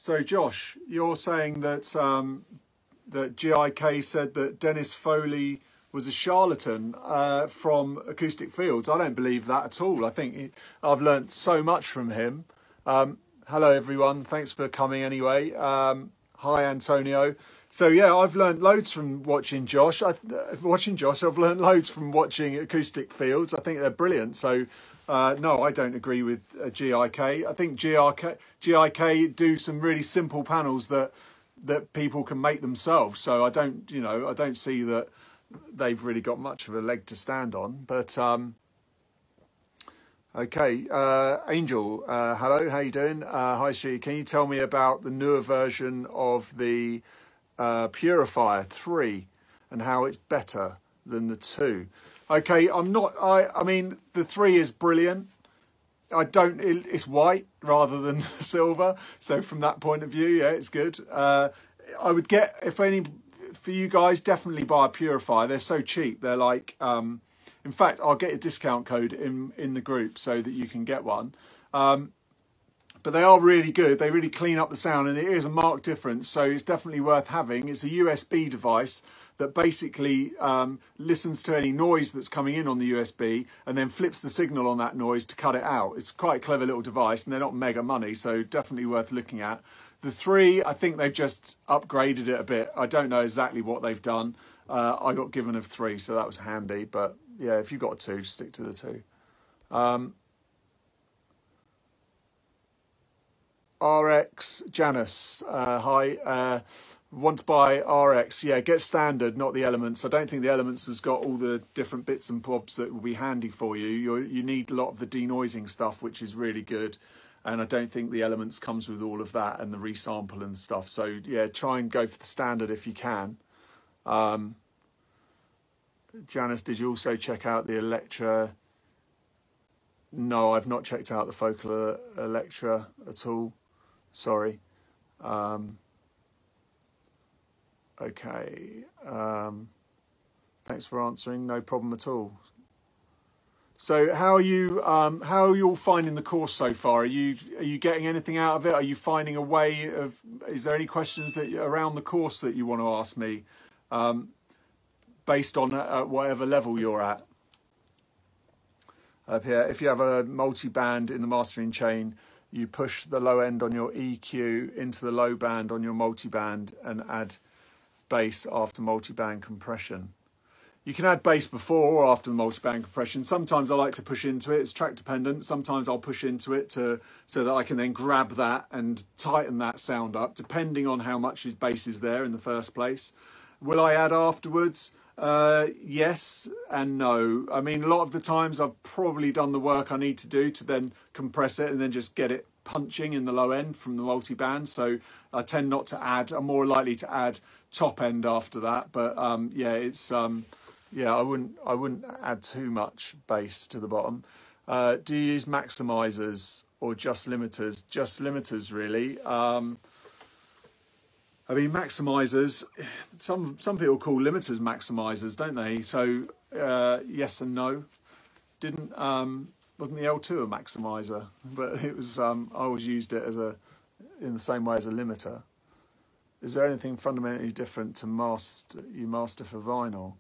So Josh, you're saying that that GIK said that Dennis Foley was a charlatan from Acoustic Fields. I don't believe that at all. I think I've learnt so much from him. Hello everyone, thanks for coming anyway. Hi Antonio. So yeah, I've learnt loads from watching Josh. I've learnt loads from watching Acoustic Fields. I think they're brilliant. So no, I don't agree with GIK. I think GIK do some really simple panels that people can make themselves. So I don't see that they've really got much of a leg to stand on. But okay, Angel, hello, how you doing? Hi, She. Can you tell me about the newer version of the Purifier 3 and how it's better than the 2? Okay, I mean, the 3 is brilliant. It's white rather than silver. So from that point of view, yeah, it's good. I would get, for you guys, definitely buy a Purifier. They're so cheap. They're like, in fact, I'll get a discount code in the group so that you can get one. But they are really good. They really clean up the sound, and it is a marked difference. So it's definitely worth having. It's a USB device that basically listens to any noise that's coming in on the USB and then flips the signal on that noise to cut it out. It's quite a clever little device, and they're not mega money, so definitely worth looking at. The 3, I think they've just upgraded it a bit. I don't know exactly what they've done. I got given a 3, so that was handy. But yeah, if you've got a 2, just stick to the 2. RX Janice, hi. Want to buy RX? Yeah, get standard, not the Elements. I don't think the Elements has got all the different bits and bobs that will be handy for you. You need a lot of the denoising stuff, which is really good. And I don't think the Elements comes with all of that and the resample and stuff. So yeah, try and go for the standard if you can. Janice, did you also check out the Electra? No, I've not checked out the Focal Electra at all. Sorry. Okay. Thanks for answering. No problem at all. So how are you all finding the course so far? Are you getting anything out of it? Are you finding a way of, is there any questions that around the course that you want to ask me based on whatever level you're at? Up here, if you have a multi-band in the mastering chain, you push the low end on your EQ into the low band on your multi-band and add bass after multi-band compression. You can add bass before or after the multi-band compression. Sometimes I like to push into it. It's track dependent. Sometimes I'll push into it so that I can then grab that and tighten that sound up, depending on how much his bass is there in the first place. Will I add afterwards? Yes and no. I mean, a lot of the times I've probably done the work I need to do to then compress it and then just get it punching in the low end from the multi-band. So I tend not to add. I'm more likely to add top end after that. But yeah, it's yeah, I wouldn't add too much bass to the bottom. Do you use maximizers or just limiters? Just limiters, really. I mean, maximizers, some people call limiters maximizers, don't they? So yes and no. Wasn't the L2 a maximizer? But it was. I always used it in the same way as a limiter. Is there anything fundamentally different to master for vinyl?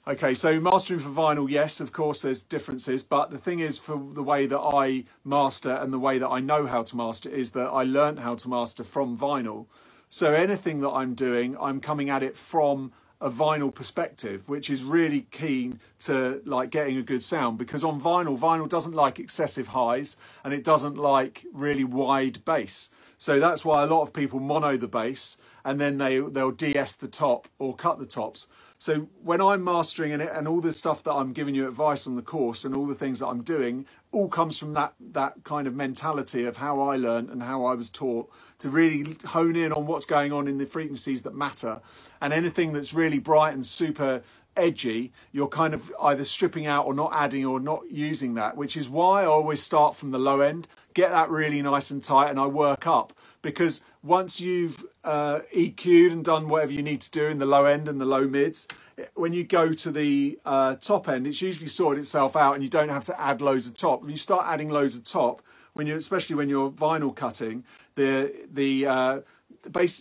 Okay, so mastering for vinyl, yes, of course, there's differences. But the thing is, for the way that I master and the way that I know how to master is that I learned how to master from vinyl. So anything that I'm doing, I'm coming at it from a vinyl perspective, which is really keen to like getting a good sound, because on vinyl doesn't like excessive highs and it doesn't like really wide bass. So that's why a lot of people mono the bass and then they'll DS the top or cut the tops. So when I'm mastering it and all the stuff that I'm giving you advice on the course and all the things that I'm doing, all comes from that kind of mentality of how I learned and how I was taught to really hone in on what's going on in the frequencies that matter. And anything that's really bright and super edgy, you're kind of either stripping out or not adding or not using that, which is why I always start from the low end, get that really nice and tight, and I work up. Because once you've EQ'd and done whatever you need to do in the low end and the low mids, when you go to the top end, it's usually sorted itself out and you don't have to add loads of top. When you start adding loads of top, especially when you're vinyl cutting,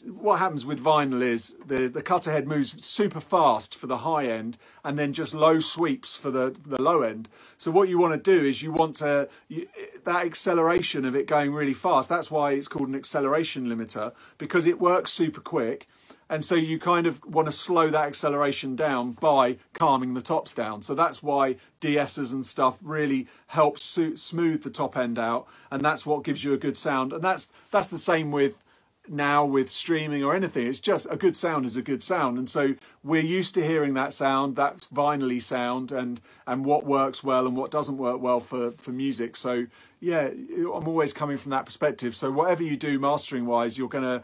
what happens with vinyl is the cutter head moves super fast for the high end and then just low sweeps for the low end. So what you want to do is you want that acceleration of it going really fast. That's why it's called an acceleration limiter, because it works super quick. And so you kind of want to slow that acceleration down by calming the tops down. So that's why de-essers and stuff really help smooth the top end out. And that's what gives you a good sound. And that's the same with streaming or anything. It's just a good sound is a good sound. And so we're used to hearing that sound, that vinyl-y sound, and what works well and what doesn't work well for music. So yeah, I'm always coming from that perspective. So whatever you do mastering wise, you're gonna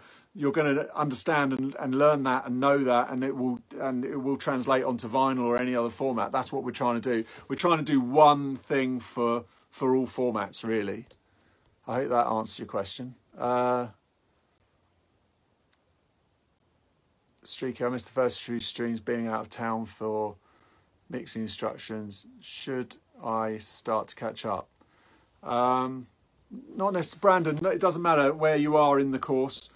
understand and learn that and know that, and it will translate onto vinyl or any other format. That's what we're trying to do. We're trying to do one thing for all formats, really. I hope that answers your question. Streaky, I missed the first few streams being out of town for mixing instructions. Should I start to catch up? Not necessarily, Brandon. It doesn't matter where you are in the course.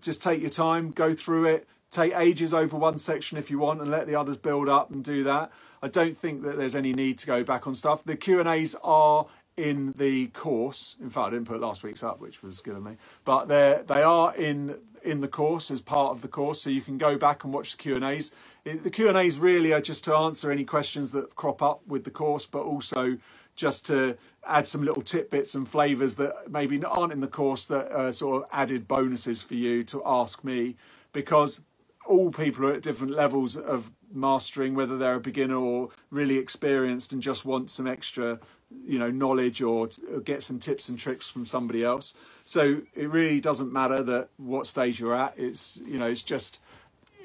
Just take your time, go through it, take ages over one section if you want, and let the others build up and do that. I don't think that there's any need to go back on stuff. The Q&As are in the course. In fact, I didn't put last week's up, which was good of me. But they are in the course as part of the course, so you can go back and watch the Q&As. The Q&As really are just to answer any questions that crop up with the course, but also just to add some little tidbits and flavours that maybe aren't in the course, that are sort of added bonuses for you to ask me, because all people are at different levels of mastering, whether they're a beginner or really experienced and just want some extra, knowledge or get some tips and tricks from somebody else. So it really doesn't matter that what stage you're at. It's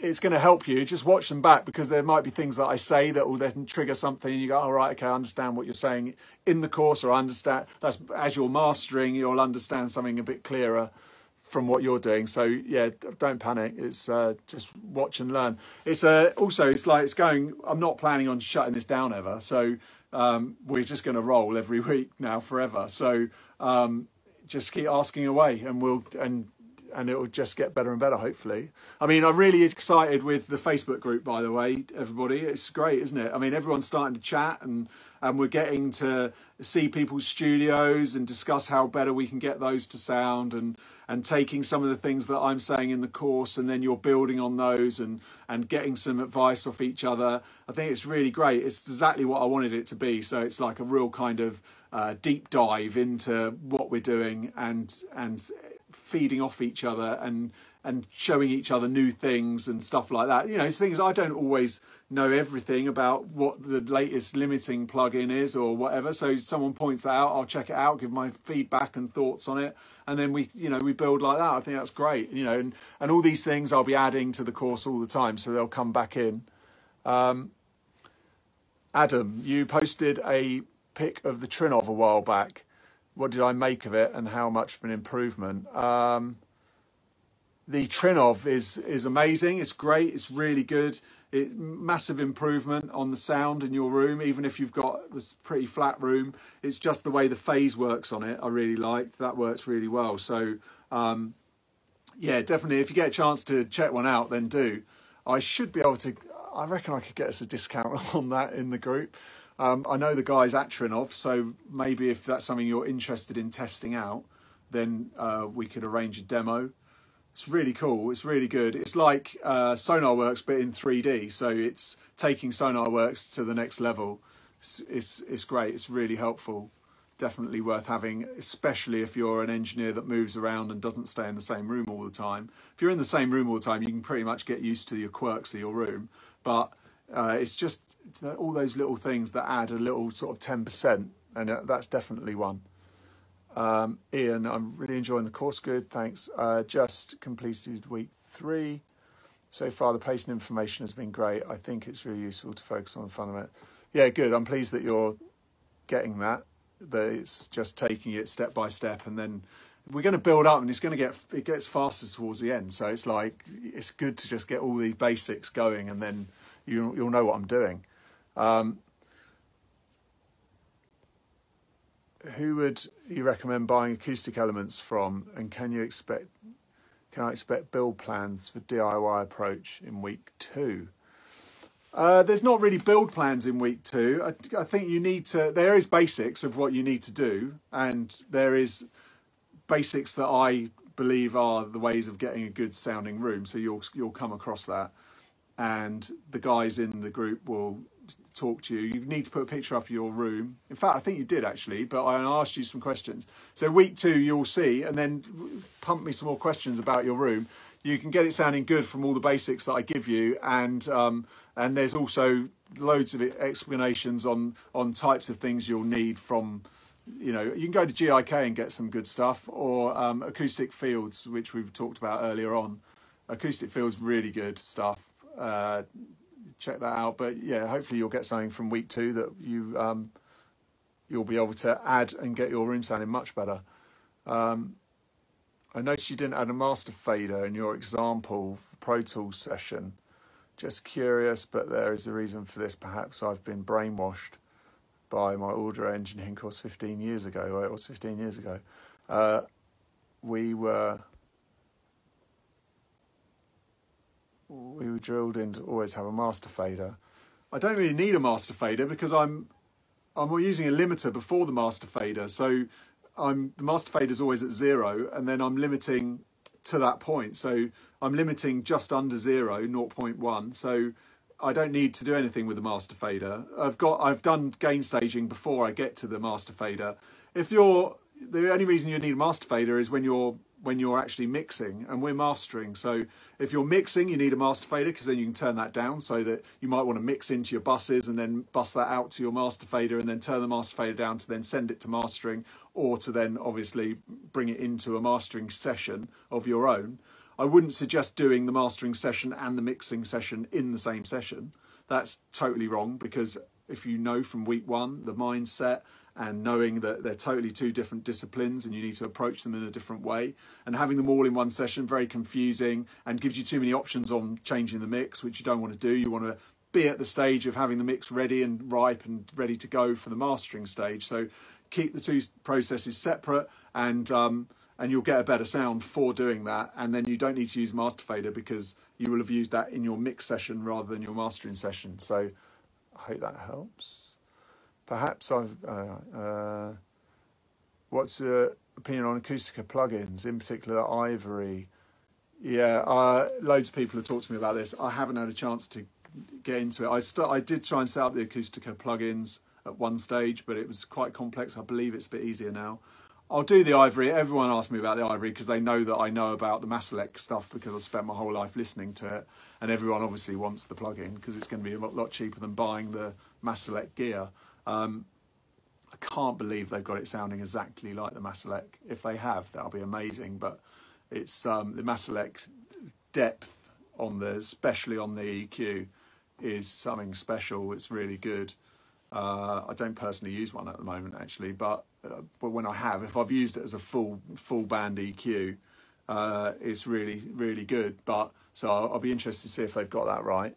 it's going to help you. Just watch them back, because there might be things that I say that will then trigger something and you go, all right, okay, I understand what you're saying in the course, or I understand that's as you're mastering, you'll understand something a bit clearer from what you're doing. So yeah, don't panic. It's just watch and learn. It's going, I'm not planning on shutting this down ever. So we're just going to roll every week now forever. So just keep asking away, and it will just get better and better, hopefully. I mean, I'm really excited with the Facebook group, by the way, everybody. It's great, isn't it? I mean, everyone's starting to chat, and we're getting to see people's studios and discuss how better we can get those to sound, and taking some of the things that I'm saying in the course, and then you're building on those and getting some advice off each other. I think it's really great. It's exactly what I wanted it to be. So it's like a real kind of deep dive into what we're doing, and feeding off each other and showing each other new things and stuff like that. Things I don't always know everything about what the latest limiting plugin is or whatever. So someone points that out, I'll check it out, give my feedback and thoughts on it, and then we build like that. I think that's great. And all these things I'll be adding to the course all the time, so they'll come back in. Adam, you posted a pic of the Trinov a while back. What did I make of it, and how much of an improvement? The Trinov is amazing. It's great. It's really good. Massive improvement on the sound in your room, even if you've got this pretty flat room. It's just the way the phase works on it. I really like that. Works really well. So yeah, definitely. If you get a chance to check one out, then do. I should be able to. I reckon I could get us a discount on that in the group. I know the guys at Trinov, so maybe if that's something you're interested in testing out, then we could arrange a demo. It's really cool. It's really good. It's like SonarWorks, but in 3D. So it's taking SonarWorks to the next level. It's great. It's really helpful. Definitely worth having, especially if you're an engineer that moves around and doesn't stay in the same room all the time. If you're in the same room all the time, you can pretty much get used to your quirks of your room. But it's just all those little things that add a little sort of 10%, and that's definitely one. Ian, I'm really enjoying the course. Good, thanks. Just completed week 3. So far, the pace and information has been great. I think it's really useful to focus on the fundamental. Yeah, good. I'm pleased that you're getting that. That it's just taking it step by step, and then we're going to build up, and it gets faster towards the end. So it's like, it's good to just get all the basics going, and then you'll know what I'm doing. who would you recommend buying acoustic elements from, and can I expect build plans for DIY approach in week 2? There's not really build plans in week 2. I think you need to, there is basics of what you need to do, and there is basics that I believe are the ways of getting a good sounding room. So you'll come across that, and the guys in the group will talk to you. You need to put a picture up of your room. In fact, I think you did actually, but I asked you some questions. So week 2 you'll see, and then pump me some more questions about your room. You can get it sounding good from all the basics that I give you, and there's also loads of explanations on types of things you'll need from, you can go to GIK and get some good stuff, or acoustic fields, which we've talked about earlier on. Acoustic fields, really good stuff. Check that out. But yeah, hopefully you'll get something from week 2 that you'll be able to add and get your room sounding much better. I noticed you didn't add a master fader in your example for Pro Tools session. Just curious, but there is a reason for this. Perhaps I've been brainwashed by my audio engineering course 15 years ago. Well, it was 15 years ago. We were drilled in to always have a master fader. I don't really need a master fader because I'm using a limiter before the master fader. So the master fader is always at 0, and then I'm limiting to that point. So I'm limiting just under 0, 0.1. So I don't need to do anything with the master fader. I've done gain staging before I get to the master fader. The only reason you need a master fader is when you're actually mixing, and we're mastering. So if you're mixing, you need a master fader, because then you can turn that down, so that you might want to mix into your buses and then bust that out to your master fader, and then turn the master fader down to then send it to mastering, or to then obviously bring it into a mastering session of your own. I wouldn't suggest doing the mastering session and the mixing session in the same session. That's totally wrong, because if you know from week 1 the mindset, and knowing that they're totally 2 different disciplines and you need to approach them in a different way, and having them all in one session, very confusing and gives you too many options on changing the mix, which you don't want to do. You want to be at the stage of having the mix ready and ripe and ready to go for the mastering stage. So keep the 2 processes separate, and you'll get a better sound for doing that. And then you don't need to use master fader, because you will have used that in your mix session rather than your mastering session. So I hope that helps. Perhaps what's your opinion on Acoustica plugins, in particular Ivory? Yeah, loads of people have talked to me about this. I haven't had a chance to get into it. I did try and set up the Acoustica plugins at one stage, but it was quite complex. I believe it's a bit easier now. I'll do the Ivory. Everyone asks me about the Ivory because they know that I know about the Masalek stuff, because I've spent my whole life listening to it. And everyone obviously wants the plugin because it's going to be a lot cheaper than buying the Masalek gear. I can't believe they've got it sounding exactly like the Masalek. If they have, that'll be amazing. But it's the Masalek depth especially on the EQ, is something special. It's really good. I don't personally use one at the moment, actually, but when I have, if I've used it as a full band EQ, it's really, really good. But so I'll be interested to see if they've got that right.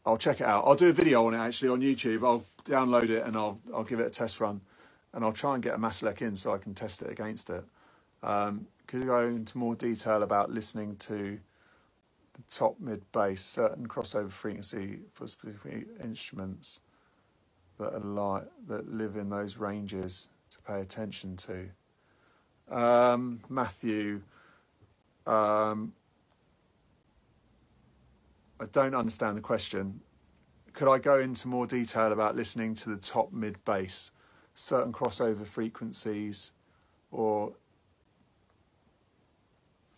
I'll check it out. I'll do a video on it actually on YouTube. I'll download it and I'll give it a test run, and I'll try and get a Masalek in so I can test it against it. Could you go into more detail about listening to the top, mid, bass, certain crossover frequency for specific instruments that live in those ranges to pay attention to? Matthew, I don't understand the question. Could I go into more detail about listening to the top, mid, bass, certain crossover frequencies, or...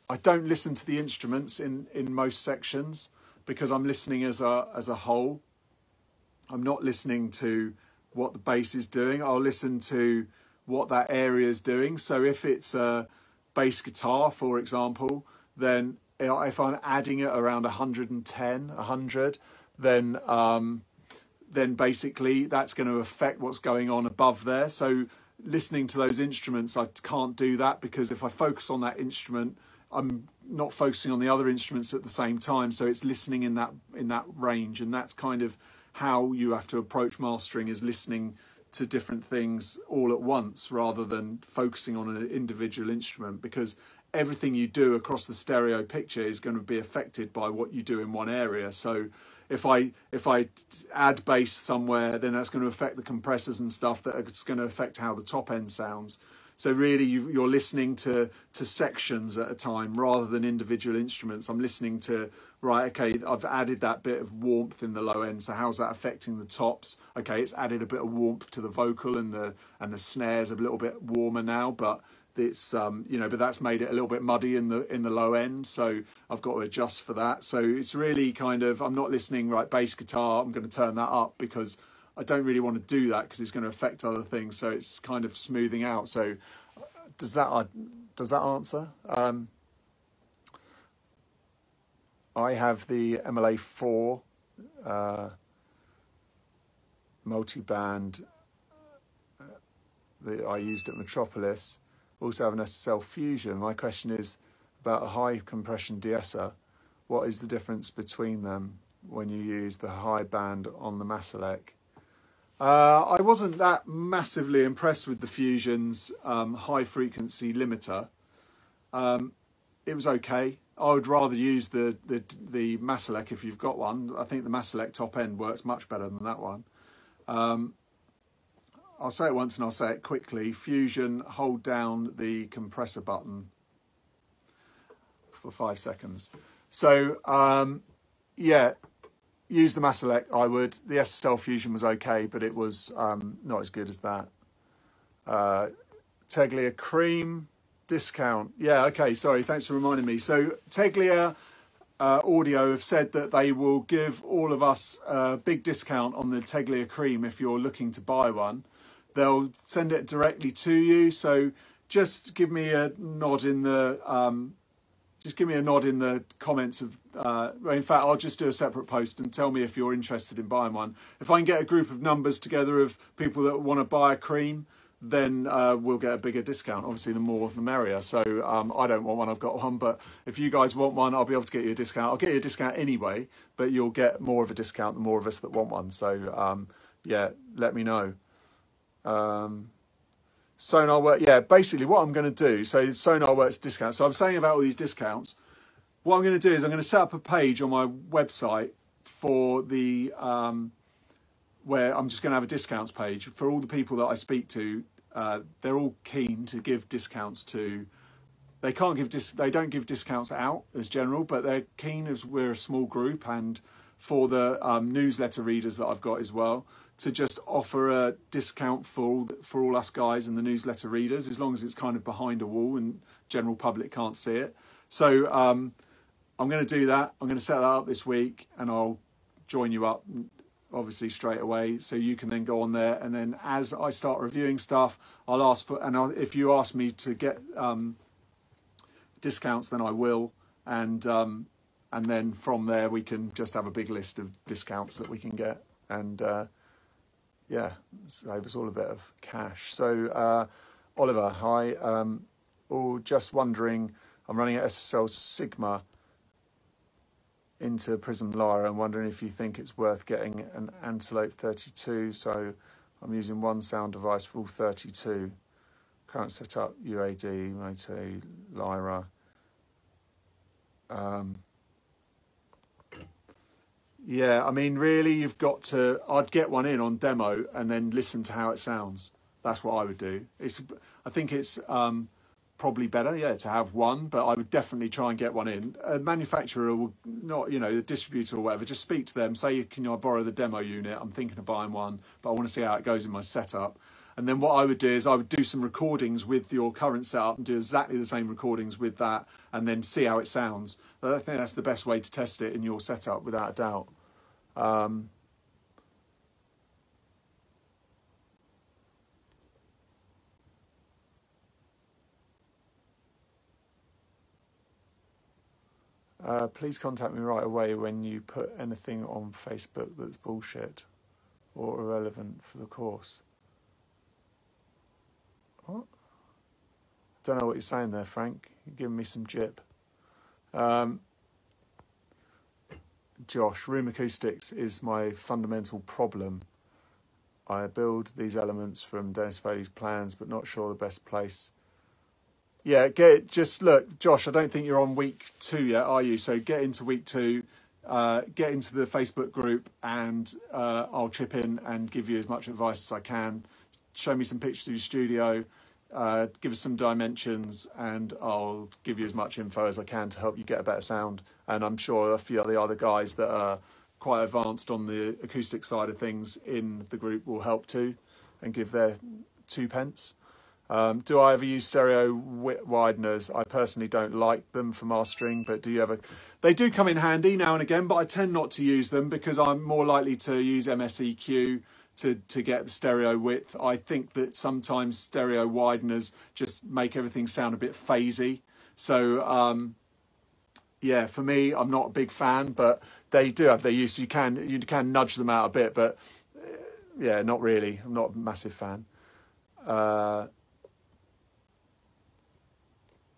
I don't listen to the instruments in most sections, because I'm listening as a whole. I'm not listening to what the bass is doing. I'll listen to what that area is doing. So if it's a bass guitar, for example, then if I'm adding it around 110, 100, then basically that's going to affect what's going on above there. So listening to those instruments, I can't do that, because if I focus on that instrument, I'm not focusing on the other instruments at the same time. So it's listening in that range, and that's kind of how you have to approach mastering, is listening to different things all at once rather than focusing on an individual instrument, because everything you do across the stereo picture is going to be affected by what you do in one area. So if I add bass somewhere, then that's going to affect the compressors and stuff, that it's going to affect how the top end sounds. So really you're listening to sections at a time rather than individual instruments. I'm listening to, right, okay, I've added that bit of warmth in the low end, so how's that affecting the tops? Okay, it's added a bit of warmth to the vocal, and the snares are a little bit warmer now, but it's you know, but that's made it a little bit muddy in the low end, so I've got to adjust for that. So it's really kind of, I'm not listening, right, bass guitar, I'm going to turn that up, because I don't really want to do that because it's going to affect other things. So it's kind of smoothing out. So does that answer? I have the MLA4 multi-band that I used at Metropolis. Also have an SSL Fusion. My question is about a high compression de-esser. What is the difference between them when you use the high band on the Masalek? I wasn't that massively impressed with the Fusion's high frequency limiter. It was okay. I would rather use the Masalek if you've got one. I think the Masalek top end works much better than that one. I'll say it once and I'll say it quickly. Fusion, hold down the compressor button for 5 seconds. So yeah, use the Masalek, I would. The SSL Fusion was okay, but it was not as good as that. Teglia Cream discount. Yeah, okay, sorry, thanks for reminding me. So Teglia Audio have said that they will give all of us a big discount on the Teglia Cream if you're looking to buy one. They'll send it directly to you, so just give me a nod in the comments of, in fact, I'll just do a separate post and tell me if you're interested in buying one. If I can get a group of numbers together of people that want to buy a cream, then we'll get a bigger discount. Obviously, the more the merrier. So I don't want one, I've got one, but if you guys want one, I'll be able to get you a discount. I'll get you a discount anyway, but you'll get more of a discount the more of us that want one. So yeah, let me know. Sonar work, yeah, basically what I'm going to do, so Sonar Works discount. So I'm saying about all these discounts, what I'm going to do is I'm going to set up a page on my website for the where I'm just going to have a discounts page for all the people that I speak to. They're all keen to give discounts to. They don't give discounts out as general, but they're keen, as we're a small group, and for the newsletter readers that I've got as well, to just offer a discount for all us guys and the newsletter readers, as long as it's kind of behind a wall and general public can't see it. So I'm going to do that. I'm going to set that up this week, and I'll join you up obviously straight away, so you can then go on there, and then as I start reviewing stuff, I'll ask for, and if you ask me to get discounts, then I will, and then from there we can just have a big list of discounts that we can get, and yeah, save us all a bit of cash. So Oliver, hi. Just wondering, I'm running an SSL Sigma into Prism Lyra and wondering if you think it's worth getting an Antelope 32. So I'm using one sound device for all 32. Current setup, UAD, Moto, Lyra. Yeah, I mean, really, you've got to, I'd get one in on demo and then listen to how it sounds. That's what I would do. I think it's probably better, yeah, to have one, but I would definitely try and get one in. A manufacturer will not, the distributor or whatever, just speak to them, say, can I borrow the demo unit? I'm thinking of buying one, but I want to see how it goes in my setup. And then what I would do is I would do some recordings with your current setup and do exactly the same recordings with that, and then see how it sounds. But I think that's the best way to test it in your setup, without a doubt. Please contact me right away when you put anything on Facebook that's bullshit or irrelevant for the course. What? Don't know what you're saying there, Frank. You're giving me some jip. Josh, room acoustics is my fundamental problem. I build these elements from Dennis Foley's plans, but not sure the best place. Yeah, just look, Josh, I don't think you're on week 2 yet, are you? So get into week 2, get into the Facebook group, and I'll chip in and give you as much advice as I can. Show me some pictures of your studio, give us some dimensions, and I'll give you as much info as I can to help you get a better sound. And I'm sure a few of the other guys that are quite advanced on the acoustic side of things in the group will help too and give their 2 pence. Do I ever use stereo wideners? I personally don't like them for mastering, but do you ever? They do come in handy now and again, but I tend not to use them because I'm more likely to use MSEQ to get the stereo width. I think that sometimes stereo wideners just make everything sound a bit phasey. So yeah, for me, I'm not a big fan, but they do have their use. You can nudge them out a bit, but yeah, not really. I'm not a massive fan.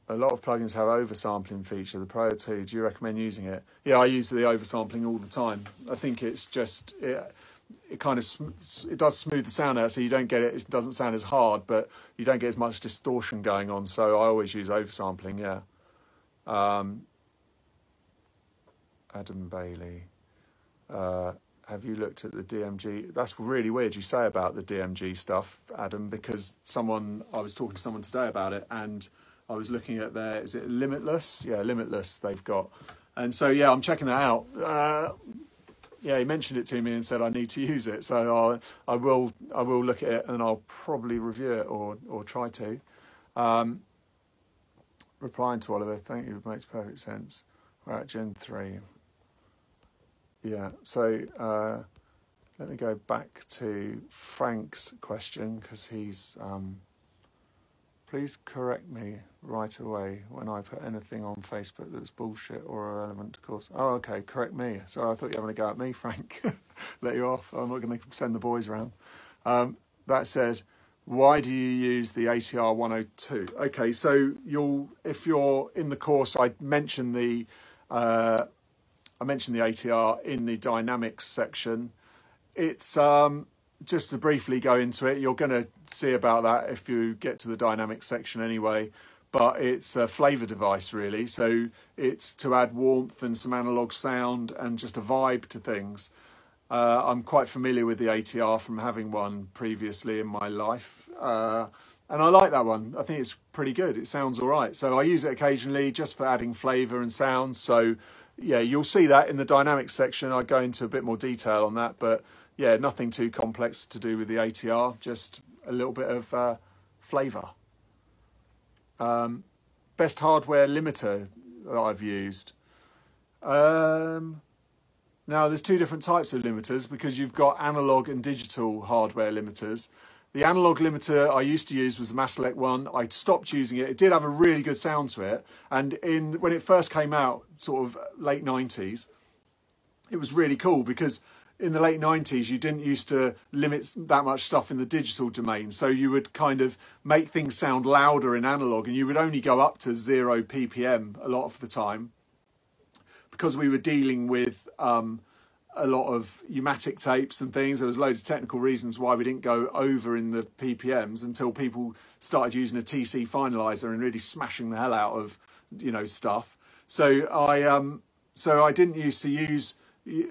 A lot of plugins have oversampling feature. The Pro 2, do you recommend using it? Yeah, I use the oversampling all the time. I think it's just it kind of it does smooth the sound out, so you don't get it. It doesn't sound as hard, but you don't get as much distortion going on. So I always use oversampling. Yeah. Adam Bailey, have you looked at the DMG? That's really weird you say about the DMG stuff, Adam, because I was talking to someone today about it, and I was looking at their, is it Limitless? Yeah, Limitless they've got. And so, yeah, I'm checking that out. Yeah, he mentioned it to me and said I need to use it. So I will look at it, and I'll probably review it or try to. Replying to Oliver, thank you, it makes perfect sense. We're at Gen 3. Yeah, so let me go back to Frank's question, because he's... please correct me right away when I put anything on Facebook that's bullshit or irrelevant, of course. Oh, okay, correct me. Sorry, I thought you were going to go at me, Frank. Let you off. I'm not going to send the boys around. That said, why do you use the ATR 102? Okay, so if you're in the course, I mentioned the ATR in the dynamics section. It's just to briefly go into it, you're going to see about that if you get to the dynamics section anyway, but it's a flavour device really. So it's to add warmth and some analog sound and just a vibe to things. I'm quite familiar with the ATR from having one previously in my life. And I like that one. I think it's pretty good. It sounds all right. So I use it occasionally just for adding flavour and sounds. So yeah, you'll see that in the dynamics section. I go into a bit more detail on that, but yeah, nothing too complex to do with the ATR, just a little bit of flavour. Best hardware limiter that I've used. Now, there's 2 different types of limiters because you've got analog and digital hardware limiters. The analog limiter I used to use was the Maselect one. I stopped using it. It did have a really good sound to it. And when it first came out, sort of late 90s, it was really cool because in the late 90s, you didn't used to limit that much stuff in the digital domain. So you would kind of make things sound louder in analog, and you would only go up to 0 ppm a lot of the time because we were dealing with a lot of pneumatic tapes and things. There was loads of technical reasons why we didn't go over in the ppms until people started using a TC finalizer and really smashing the hell out of, stuff. So I didn't used to use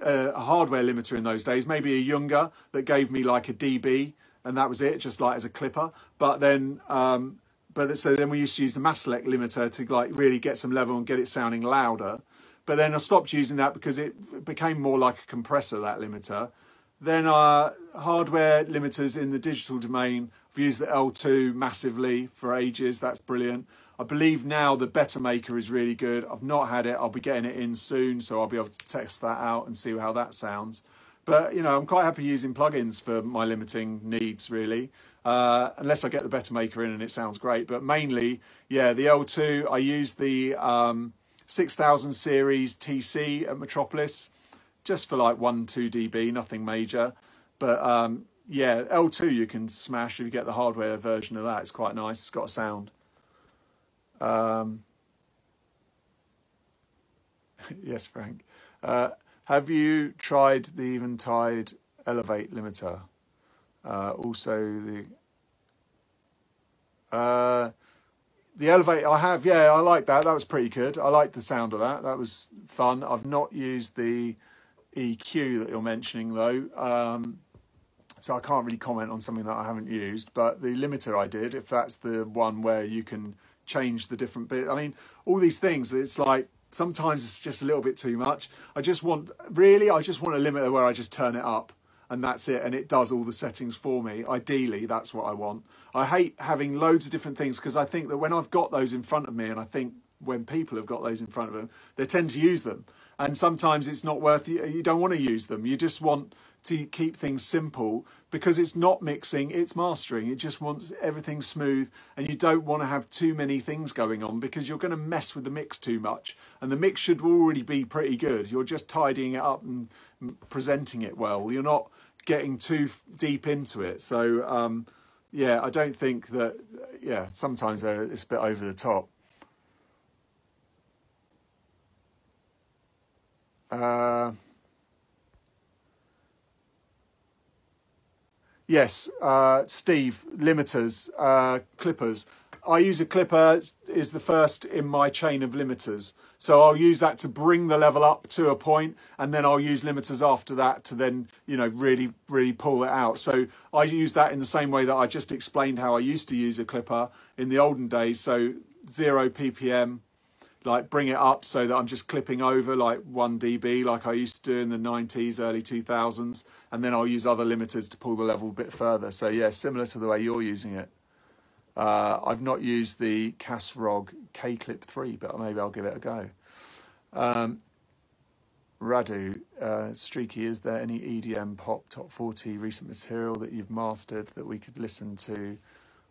a hardware limiter in those days, maybe a Younger that gave me like a dB, and that was it, just like as a clipper. But then so then we used to use the Maselect limiter to like really get some level and get it sounding louder. But then I stopped using that because it became more like a compressor, that limiter. Then hardware limiters in the digital domain, I've used the L2 massively for ages. That's brilliant. I believe now the Better Maker is really good. I've not had it. I'll be getting it in soon, so I'll be able to test that out and see how that sounds. But, I'm quite happy using plugins for my limiting needs, really, unless I get the Better Maker in and it sounds great. But mainly, yeah, the L2, I use the 6000 series TC at Metropolis, just for like 1-2 dB, nothing major. But yeah, L2 you can smash if you get the hardware version of that. It's quite nice. It's got a sound. Yes, Frank. Have you tried the Eventide Elevate limiter? Also the elevator I have, yeah, I like that. That was pretty good. I like the sound of that. That was fun. I've not used the EQ that you're mentioning though. So I can't really comment on something that I haven't used, but the limiter I did, if that's the one where you can change the different bit. I mean, all these things, it's like, sometimes it's just a little bit too much. I just want a limiter where I just turn it up and that's it. And it does all the settings for me. Ideally, that's what I want. I hate having loads of different things because I think that when I've got those in front of me, and I think when people have got those in front of them, they tend to use them. And sometimes it's not worth it. You don't want to use them. You just want to keep things simple because it's not mixing, it's mastering. It just wants everything smooth, and you don't want to have too many things going on because you're going to mess with the mix too much. And the mix should already be pretty good. You're just tidying it up and presenting it well. You're not getting too deep into it. So, yeah, I don't think that, yeah, sometimes it's a bit over the top. Yes, Steve, limiters, clippers. I use a clipper is the first in my chain of limiters. So I'll use that to bring the level up to a point, and then I'll use limiters after that to then, you know, really pull it out. So I use that in the same way that I just explained how I used to use a clipper in the olden days. So 0 ppm, like bring it up so that I'm just clipping over like 1 dB like I used to do in the 90s, early 2000s. And then I'll use other limiters to pull the level a bit further. So yeah, similar to the way you're using it. I've not used the Casrog K-Clip 3, but maybe I'll give it a go. Radu, Streaky, is there any EDM pop top 40 recent material that you've mastered that we could listen to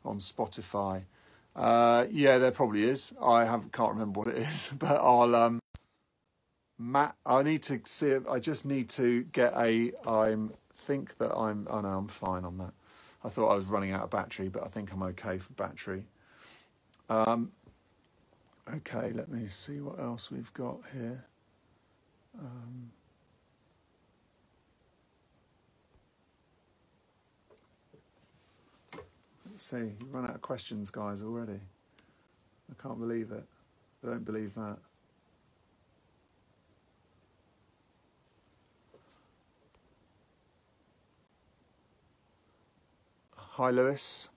on Spotify? Yeah, there probably is. Can't remember what it is, but I'll I need to see it. I just need to get oh no, I'm fine on that. I thought I was running out of battery, but I think I'm okay for battery. Okay, let me see what else we've got here. Let's see, you run out of questions, guys, already. I can't believe it. I don't believe that. Hi, Lewis.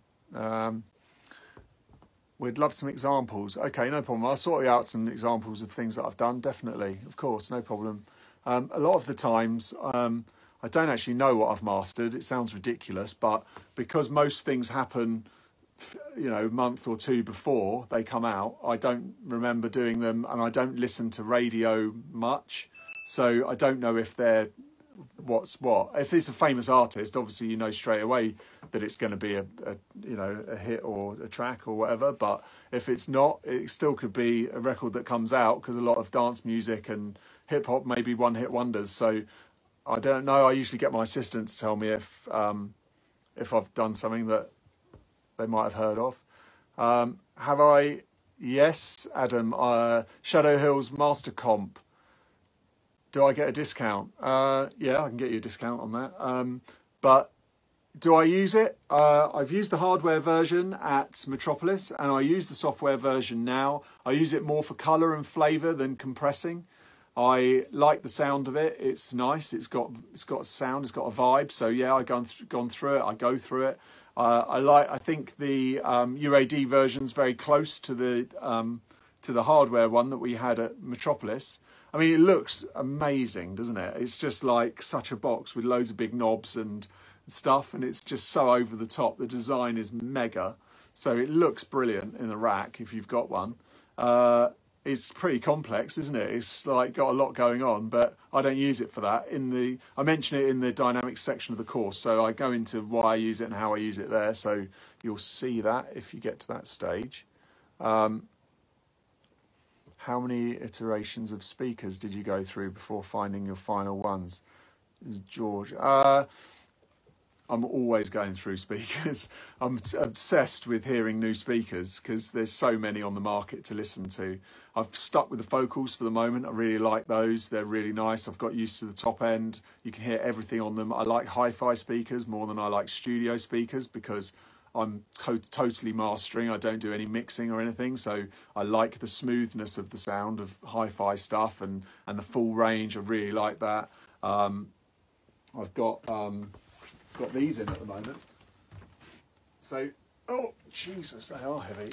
We'd love some examples. Okay, no problem. I'll sort you out some examples of things that I've done, definitely. Of course, no problem. A lot of the times, I don't actually know what I've mastered. It sounds ridiculous, but because most things happen, you know, a month or two before they come out, I don't remember doing them, and I don't listen to radio much. So I don't know if they're what's what. If it's a famous artist, obviously you know straight away that it's going to be a hit or a track or whatever. But if it's not, it still could be a record that comes out, because a lot of dance music and hip hop may be one-hit wonders. So I don't know. I usually get my assistant to tell me if I've done something that they might have heard of. Have I? Yes, Adam. Shadow Hills Master Comp. Do I get a discount? Yeah, I can get you a discount on that. But do I use it? I've used the hardware version at Metropolis, and I use the software version now. I use it more for colour and flavour than compressing. I like the sound of it. It's nice. It's got a sound. It's got a vibe. So yeah, I've gone through it. I go through it. I think the UAD version's very close to the hardware one that we had at Metropolis. I mean, it looks amazing, doesn't it? It's just like such a box with loads of big knobs and stuff, and it's just so over the top. The design is mega, so it looks brilliant in the rack if you've got one. It's pretty complex, isn't it? It's like got a lot going on, but I don't use it for that. I mention it in the dynamics section of the course, so I go into why I use it and how I use it there, so you'll see that if you get to that stage. How many iterations of speakers did you go through before finding your final ones? This is George. I'm always going through speakers. I'm obsessed with hearing new speakers because there's so many on the market to listen to. I've stuck with the Focals for the moment. I really like those. They're really nice. I've got used to the top end. You can hear everything on them. I like hi-fi speakers more than I like studio speakers because I'm totally mastering. I don't do any mixing or anything. So I like the smoothness of the sound of hi-fi stuff and the full range. I really like that. I've got these in at the moment. So, oh, Jesus, they are heavy.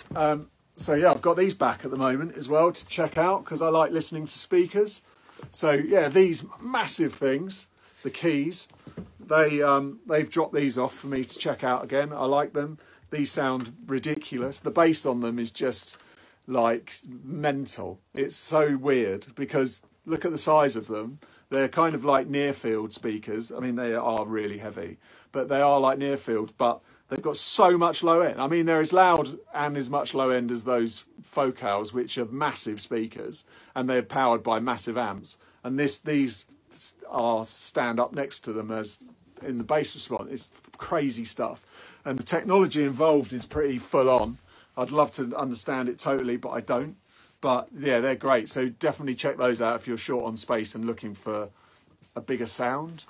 So yeah, I've got these back at the moment as well to check out because I like listening to speakers. So yeah, these massive things, the keys, they've dropped these off for me to check out again. I like them. These sound ridiculous. The bass on them is just like mental. It's so weird because look at the size of them. They're kind of like Nearfield speakers. I mean, they are really heavy, but they are like Nearfield, but they've got so much low end. I mean, they're as loud and as much low end as those Focals, which are massive speakers, and they're powered by massive amps. And these are stand up next to them as in the bass response. It's crazy stuff. And the technology involved is pretty full on. I'd love to understand it totally, but I don't. But yeah, they're great. So definitely check those out if you're short on space and looking for a bigger sound.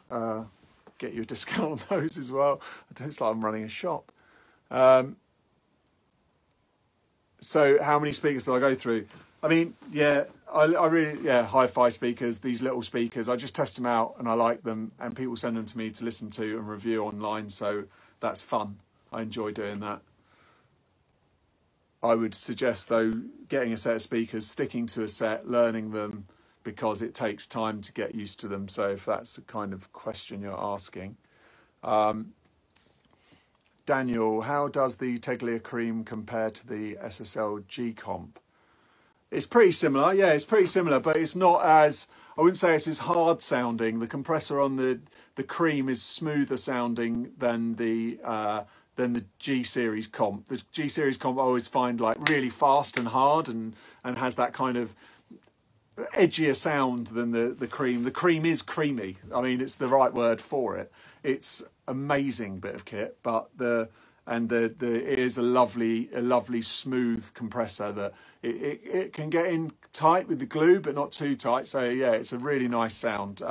Get you a discount on those as well. It's like I'm running a shop. So how many speakers do I go through? I mean, yeah, I really, yeah, hi-fi speakers, these little speakers, I just test them out and I like them and people send them to me to listen to and review online. So that's fun. I enjoy doing that. I would suggest, though, getting a set of speakers, sticking to a set, learning them, because it takes time to get used to them. So if that's the kind of question you're asking. Daniel, how does the Teglia Cream compare to the SSL G-Comp? It's pretty similar. Yeah, it's pretty similar, but it's not as, I wouldn't say it's as hard sounding. The compressor on the Cream is smoother sounding than the G-Series comp. The G-Series comp I always find like really fast and hard and has that kind of edgier sound than the Cream. The Cream is creamy. I mean, it's the right word for it. It's amazing bit of kit, but it is a lovely smooth compressor that it can get in tight with the glue, but not too tight. So yeah, it's a really nice sound,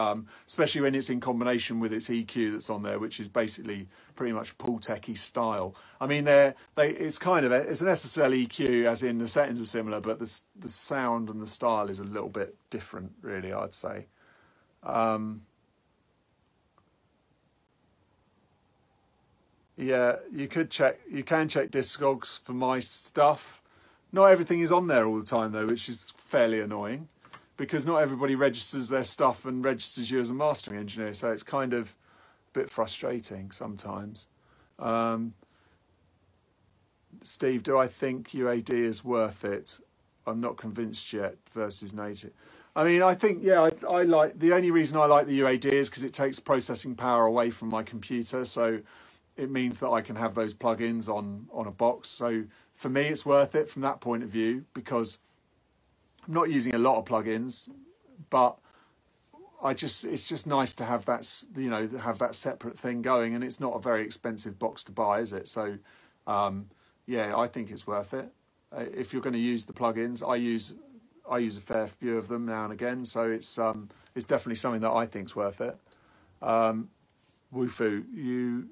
especially when it's in combination with its EQ that's on there, which is basically pretty much Pultec-y style. I mean, it's kind of it's an SSL EQ, as in the settings are similar, but the sound and the style is a little bit different, really, I'd say. Yeah, you can check Discogs for my stuff. Not everything is on there all the time though, which is fairly annoying because not everybody registers their stuff and registers you as a mastering engineer. So it's kind of a bit frustrating sometimes. Steve, do I think UAD is worth it? I'm not convinced yet versus native. I mean, I think, yeah, I like, the only reason I like the UAD is because it takes processing power away from my computer. So it means that I can have those plugins on a box. So for me, it's worth it from that point of view because I'm not using a lot of plugins, but it's just nice to have that, you know, have that separate thing going, and it's not a very expensive box to buy, is it? So yeah, I think it's worth it. If you're going to use the plugins, I use a fair few of them now and again, so it's definitely something that I think's worth it. Woofu, you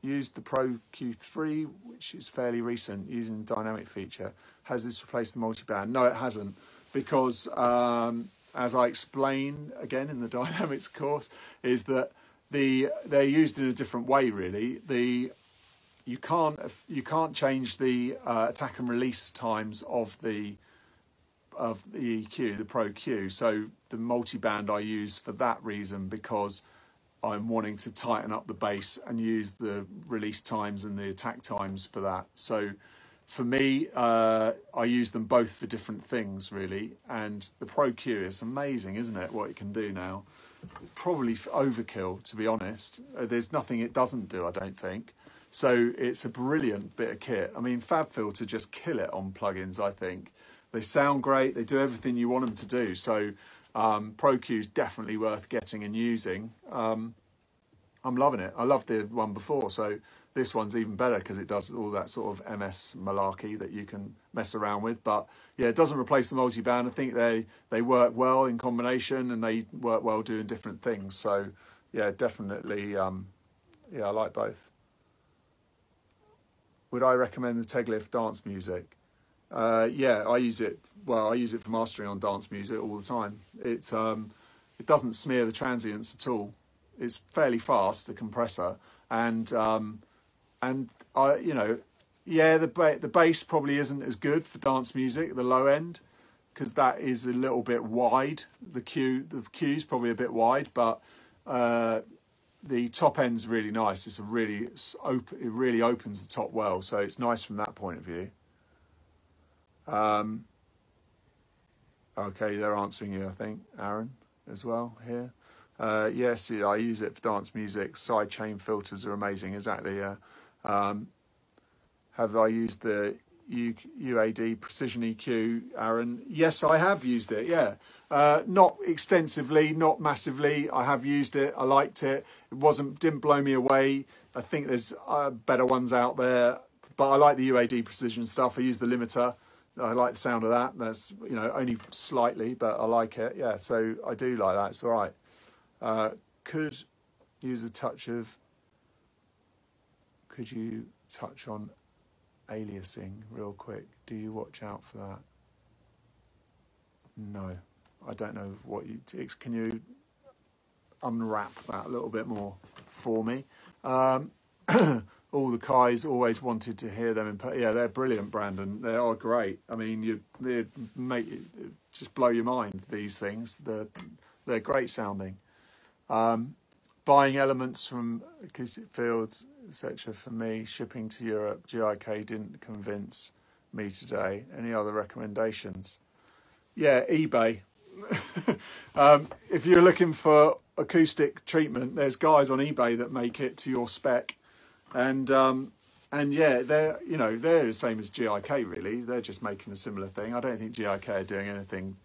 used the Pro Q3, which is fairly recent, using the dynamic feature. Has this replaced the multiband? No, it hasn't, because as I explain again in the dynamics course, is that they're used in a different way, really. You can't change the attack and release times of the EQ, the Pro Q. So the multiband I use for that reason, because I'm wanting to tighten up the bass and use the release times and the attack times for that. So for me, I use them both for different things, really. And the Pro Q is amazing, isn't it, what it can do now? Probably overkill, to be honest. There's nothing it doesn't do, I don't think. So it's a brilliant bit of kit. I mean, FabFilter just kill it on plugins, I think. They sound great. They do everything you want them to do. So Pro Q is definitely worth getting and using. I'm loving it. I loved the one before, so this one's even better because it does all that sort of MS malarkey that you can mess around with. But yeah, it doesn't replace the multi-band. I think they work well in combination, and they work well doing different things. So yeah, definitely, yeah, I like both. Would I recommend the Teglif dance music? Yeah, I use it. Well, I use it for mastering on dance music all the time. It doesn't smear the transients at all. It's fairly fast, the compressor, and I, you know, yeah, the bass probably isn't as good for dance music, the low end, because that is a little bit wide. The Q's probably a bit wide, but the top end's really nice. It's open. It really opens the top well, so it's nice from that point of view. Okay, they're answering you, I think, Aaron, as well here. Yes, I use it for dance music. Sidechain filters are amazing, exactly, yeah. Have I used the UAD Precision EQ, Aaron? Yes, I have used it, yeah. Not extensively, not massively. I have used it. I liked it. It didn't blow me away. I think there's better ones out there, but I like the UAD Precision stuff. I use the limiter. I like the sound of that. That's, you know, only slightly, but I like it. Yeah, so I do like that. It's all right. Could use a touch of. Could you touch on aliasing real quick? Do you watch out for that? No, I don't know what you. Can you unwrap that a little bit more for me? All the guys always wanted to hear them in. Yeah, they're brilliant, Brandon. They are great. I mean, they make just blow your mind. These things, they're great sounding. Buying elements from acoustic fields, etc. For me, shipping to Europe, GIK didn't convince me today. Any other recommendations? Yeah, eBay. If you're looking for acoustic treatment, there's guys on eBay that make it to your spec. And yeah, they're the same as GIK really. They're just making a similar thing. I don't think GIK are doing anything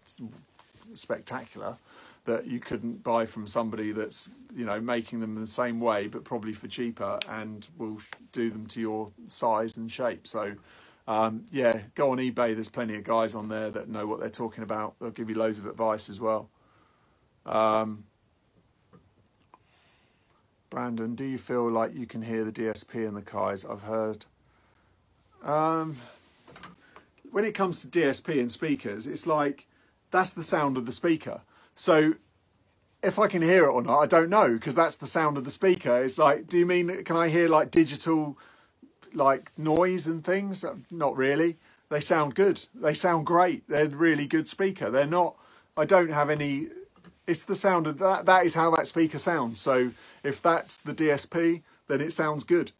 spectacular that you couldn't buy from somebody that's making them the same way, but probably for cheaper, and will do them to your size and shape. So yeah, go on eBay. There's plenty of guys on there that know what they're talking about. They'll give you loads of advice as well. Brandon, do you feel like you can hear the DSP in the Kais? I've heard. When it comes to DSP and speakers, it's like that's the sound of the speaker. So if I can hear it or not, I don't know, because that's the sound of the speaker. It's like, do you mean, can I hear like digital like noise and things? Not really. They sound good. They sound great. They're a really good speaker. They're not, I don't have any, it's the sound of that. That is how that speaker sounds. So if that's the DSP, then it sounds good.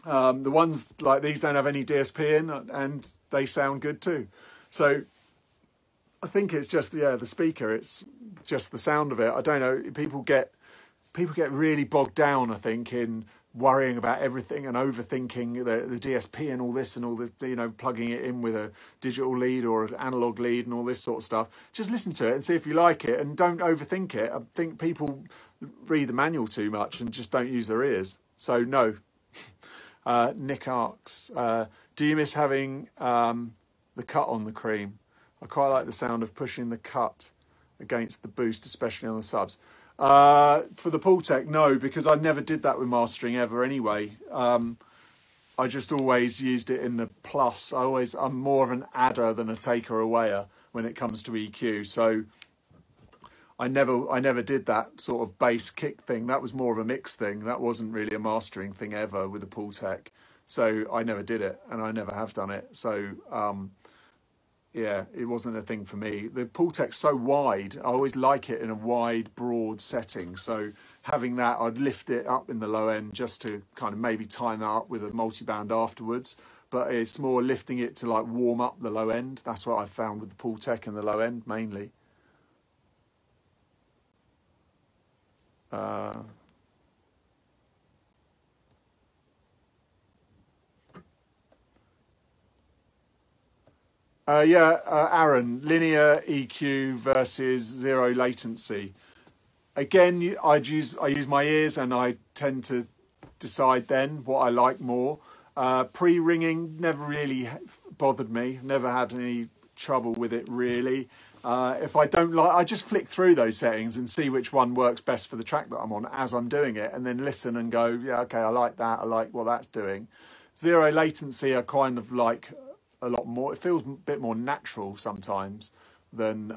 The ones like these don't have any DSP in, and they sound good too. So I think it's just, yeah, the speaker. It's just the sound of it. I don't know. People get really bogged down, I think, in worrying about everything and overthinking the DSP and all this and all the, plugging it in with a digital lead or an analog lead and all this sort of stuff. Just listen to it and see if you like it, and don't overthink it. I think people read the manual too much and just don't use their ears. So no. Nick asks, do you miss having the cut on the cream? I quite like the sound of pushing the cut against the boost, especially on the subs. For the Pultec, no, because I never did that with mastering ever anyway. I just always used it in the plus. I'm more of an adder than a taker awayer when it comes to EQ. So I never did that sort of bass kick thing. That was more of a mix thing. That wasn't really a mastering thing ever with the Pultec. So I never did it, and I never have done it. So yeah, it wasn't a thing for me. The Pultec's so wide. I always like it in a wide, broad setting. So having that, I'd lift it up in the low end just to kind of maybe time that up with a multi-band afterwards. But it's more lifting it to like warm up the low end. That's what I found with the Pultec and the low end mainly. Yeah, Aaron, linear EQ versus zero latency. again, I use my ears, and I tend to decide then what I like more. Pre-ringing never really bothered me. Never had any trouble with it really. If I don't like, I just flick through those settings and see which one works best for the track that I'm on as I'm doing it, and then listen and go, yeah, okay, I like that. I like what that's doing. Zero latency, I kind of like a lot more. It feels a bit more natural sometimes than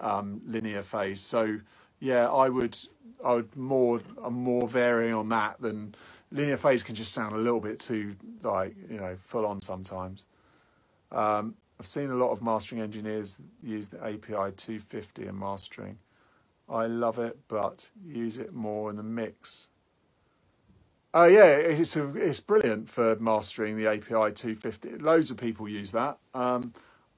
linear phase. So yeah, I'm more varying on that than linear phase. Can just sound a little bit too like, full on sometimes. I've seen a lot of mastering engineers use the API 250 in mastering. I love it, but use it more in the mix. Oh yeah, it's brilliant for mastering, the API 250. Loads of people use that. I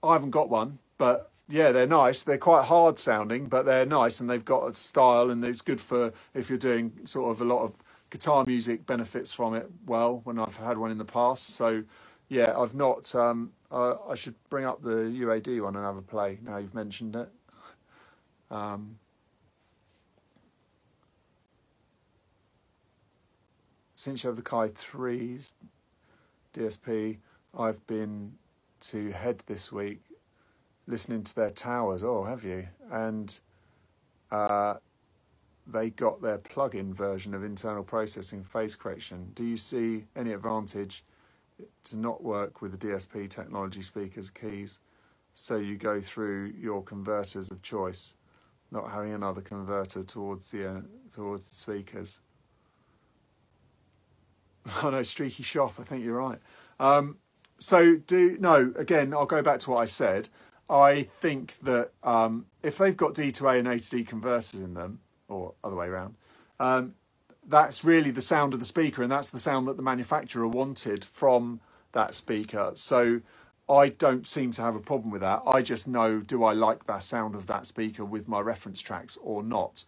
haven't got one, but yeah, they're nice. They're quite hard sounding, but they're nice, and they've got a style, and it's good for if you're doing sort of a lot of guitar music, benefits from it well, when I've had one in the past. So yeah, I've not... I should bring up the UAD one and have a play now you've mentioned it. Since you have the Kai 3's DSP, I've been to Head this week listening to their towers. Oh, have you? And they got their plug-in version of internal processing phase correction. Do you see any advantage to not work with the DSP technology speakers keys, so you go through your converters of choice, not having another converter towards the speakers? Oh no, streaky shop, I think you're right. Again, I'll go back to what I said. I think that if they've got D to A and A to D converters in them, or other way around, that's really the sound of the speaker, and that's the sound that the manufacturer wanted from that speaker. So I don't seem to have a problem with that. I just know, do I like that sound of that speaker with my reference tracks or not?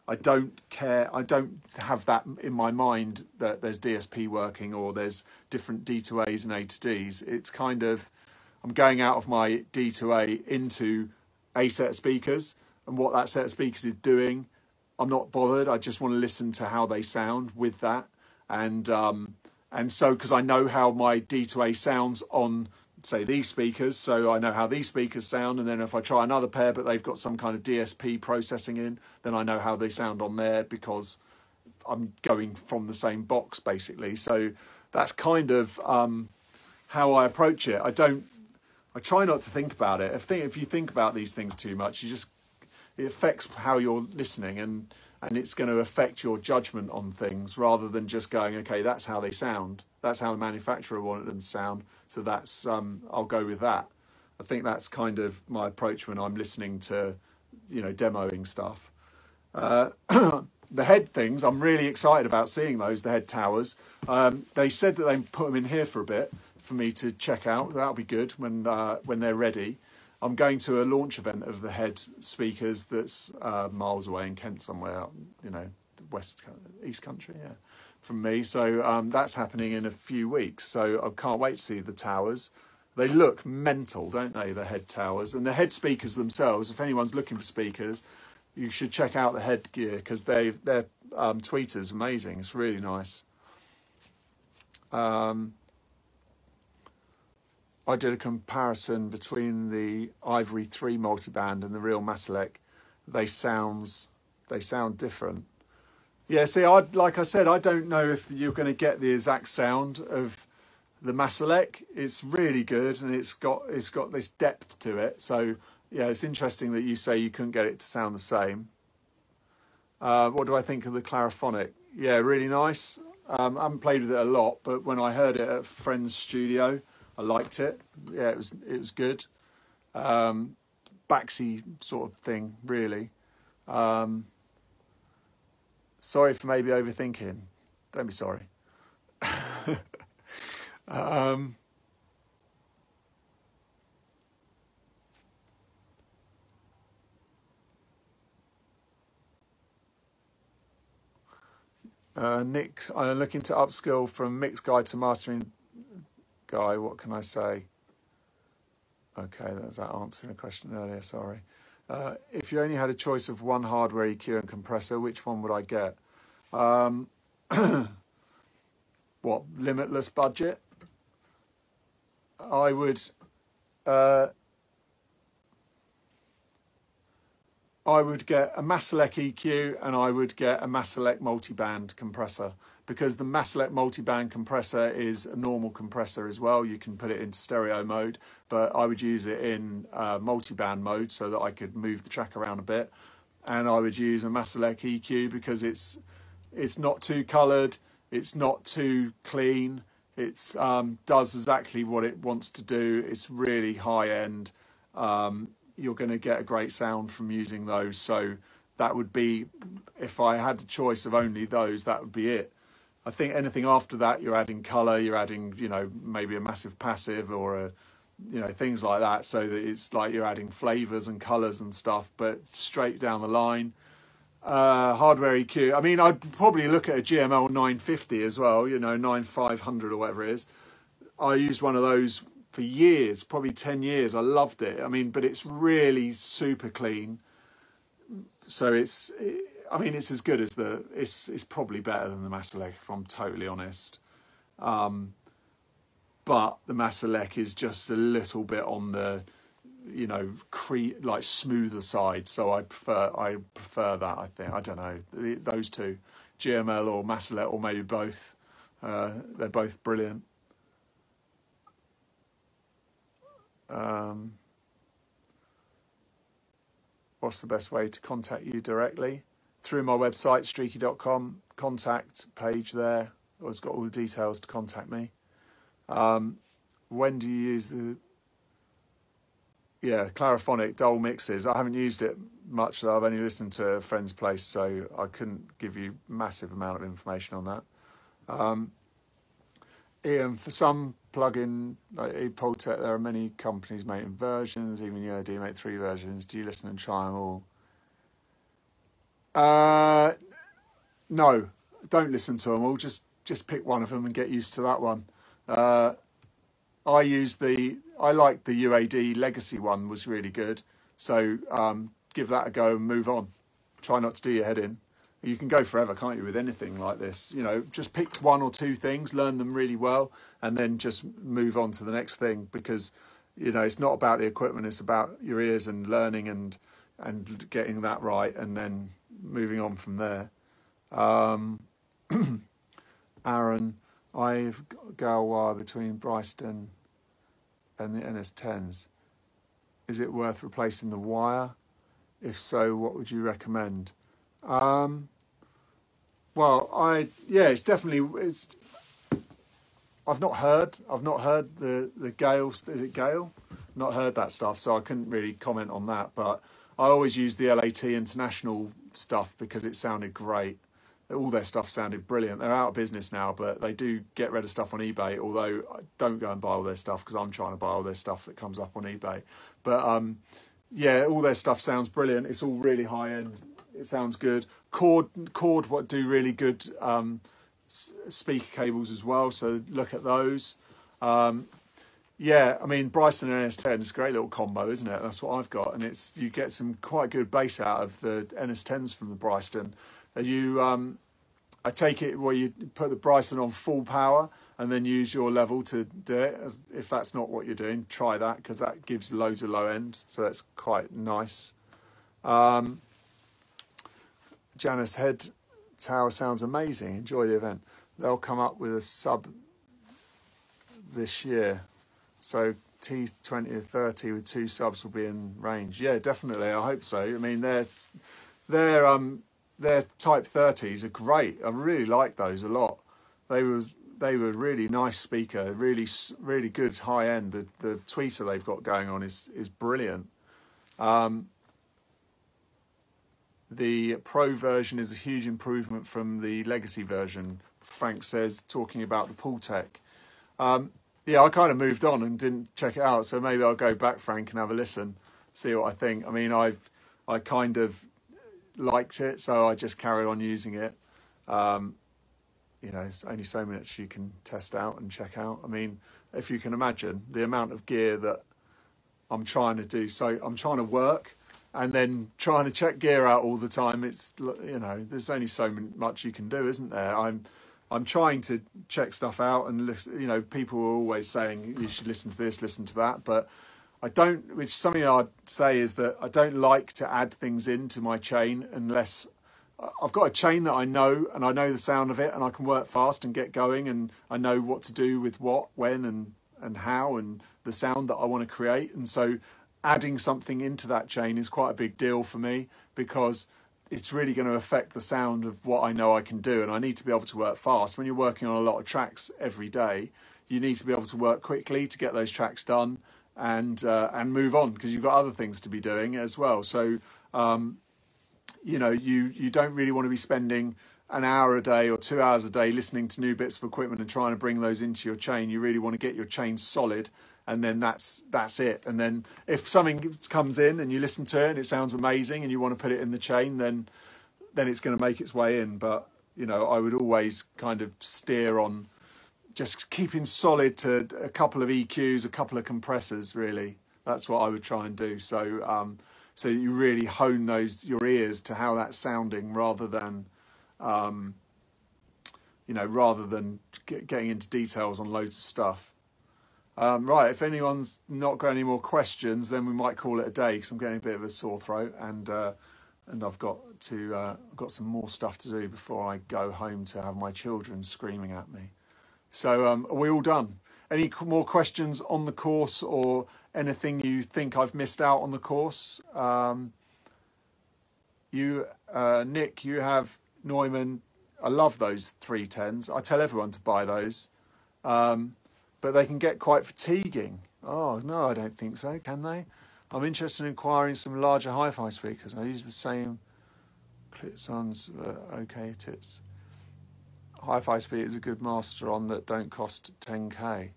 I don't care. I don't have that in my mind that there's DSP working or there's different D to A's and A to D's. It's kind of, I'm going out of my D to A into a set of speakers, and what that set of speakers is doing, I'm not bothered. I just want to listen to how they sound with that. And so, because I know how my D to A sounds on, say, these speakers, so I know how these speakers sound, and then if I try another pair but they've got some kind of DSP processing in, then I know how they sound on there because I'm going from the same box basically. So that's kind of how I approach it. I try not to think about it. If you think about these things too much, it affects how you're listening, and it's going to affect your judgment on things rather than just going, okay, that's how they sound. That's how the manufacturer wanted them to sound. So that's, I'll go with that. I think that's kind of my approach when I'm listening to, demoing stuff. The head things, I'm really excited about seeing those, the head towers. They said that they put them in here for a bit for me to check out. That'll be good when they're ready. I'm going to a launch event of the head speakers that's miles away in Kent somewhere, East Country, yeah, from me. So that's happening in a few weeks. So I can't wait to see the towers. They look mental, don't they, the head towers? And the head speakers themselves, if anyone's looking for speakers, you should check out the headgear because their tweeter's amazing. It's really nice. I did a comparison between the Ivory 3 multiband and the real Masalek. They sound different. Yeah, see, like I said, I don't know if you're going to get the exact sound of the Masalek. It's really good, and it's got this depth to it. So yeah, it's interesting that you say you couldn't get it to sound the same. What do I think of the Clariphonic? Yeah, really nice. I haven't played with it a lot, but when I heard it at a friend's studio, I liked it. Yeah, it was good. Baxy sort of thing, really. Sorry for maybe overthinking. Don't be sorry. Nick, I'm looking to upskill from mix guy to mastering guy. What can I say? Okay, that's that answering a question earlier, sorry. If you only had a choice of one hardware EQ and compressor, which one would I get? What, limitless budget? I would get a Maselec EQ and I would get a Maselec multiband compressor, because the Maselec multiband compressor is a normal compressor as well. You can put it into stereo mode, but I would use it in multiband mode so that I could move the track around a bit. And I would use a Maselec EQ because it's not too coloured, it's not too clean, it does exactly what it wants to do. It's really high end. You're going to get a great sound from using those. So that would be, if I had the choice of only those, that would be it. I think anything after that, you're adding colour, you're adding, you know, maybe a massive passive or a, you know, things like that, so that it's like you're adding flavours and colours and stuff. But straight down the line, hardware EQ. I mean, I'd probably look at a GML 950 as well, you know, 9500 or whatever it is. I used one of those for years, probably 10 years. I loved it. I mean, but it's really super clean. So I mean, it's as good as it's probably better than the Maselec, if I'm totally honest. But the Maselec is just a little bit on the, you know, like smoother side. So I prefer that, I think. I don't know, those two, GML or Maselec, or maybe both. They're both brilliant. What's the best way to contact you directly? Through my website, streaky.com, contact page there. It's got all the details to contact me. When do you use the Clariphonic dull mixes? I haven't used it much, though. I've only listened to a friend's place, so I couldn't give you massive amount of information on that. Ian, for some plugin like ePoltech, there are many companies making versions, even UAD make 3 versions. Do you listen and try them all? No, don't listen to them all. Just pick one of them and get used to that one. I like the UAD legacy one, was really good. So give that a go and move on. Try not to do your head in. You can go forever, can't you, with anything like this? You know, just pick 1 or 2 things, learn them really well, and then just move on to the next thing, because, you know, it's not about the equipment, it's about your ears and learning and getting that right, and then moving on from there. Aaron, I've got a gal wire between Bryston and the NS10s. Is it worth replacing the wire? If so, what would you recommend? Well, it's definitely, I've not heard the Gale, is it Gale? Not heard that stuff, so I couldn't really comment on that, but I always use the LAT International stuff because it sounded great. All their stuff sounded brilliant. They're out of business now, but they do get rid of stuff on eBay, although I don't go and buy all their stuff because I'm trying to buy all their stuff that comes up on eBay. But yeah, all their stuff sounds brilliant. It's all really high end. It sounds good. Cord what do really good speaker cables as well, so look at those. Yeah, I mean, Bryston and NS10 is a great little combo, isn't it? That's what I've got, and you get some quite good bass out of the NS10s from the Bryston. I take it where you put the Bryston on full power and then use your level to do it. If that's not what you're doing, try that, because that gives loads of low end, so that's quite nice. Janus Head Tower sounds amazing. Enjoy the event. They'll come up with a sub this year, so T20 or 30 with 2 subs will be in range. Yeah, definitely. I hope so. I mean, their Type 30s are great. I really like those a lot. They were really nice speaker, really good high end. The tweeter they've got going on is brilliant. The Pro version is a huge improvement from the legacy version, Frank says, talking about the Pultec. Yeah, I kind of moved on and didn't check it out, so maybe I'll go back, Frank, and have a listen, see what I think. I mean, I kind of liked it, so I just carried on using it. You know, there's only so much you can test out and check out. I mean, if you can imagine the amount of gear that I'm trying to do. So I'm trying to work and then trying to check gear out all the time. It's, you know, there's only so much you can do, isn't there? I'm trying to check stuff out and listen, you know, people are always saying you should listen to this, listen to that, but I don't, which something I'd say is that I don't like to add things into my chain unless I've got a chain that I know and I know the sound of it and I can work fast and get going and I know what to do with what, when and how and the sound that I want to create. And so adding something into that chain is quite a big deal for me because it's really going to affect the sound of what I know I can do. And I need to be able to work fast. When you're working on a lot of tracks every day, you need to be able to work quickly to get those tracks done and move on because you've got other things to be doing as well. So, you know, you don't really want to be spending an hour a day or 2 hours a day listening to new bits of equipment and trying to bring those into your chain. You really want to get your chain solid, and then that's it. And then if something comes in and you listen to it and it sounds amazing and you want to put it in the chain, then it's going to make its way in. But, you know, I would always kind of steer on just keeping solid to a couple of EQs, a couple of compressors, really. That's what I would try and do. So so you really hone your ears to how that's sounding rather than, you know, rather than getting into details on loads of stuff. Right, if anyone's not got any more questions, then we might call it a day because I'm getting a bit of a sore throat and I've got some more stuff to do before I go home to have my children screaming at me. So are we all done? Any more questions on the course or anything you think I've missed out on the course? Nick, you have Neumann. I love those 310s. I tell everyone to buy those. But they can get quite fatiguing. Oh, no, I don't think so, can they? I'm interested in acquiring some larger hi-fi speakers. I use the same clip-ons, okay tits. Hi-fi speakers are a good master on that don't cost 10k.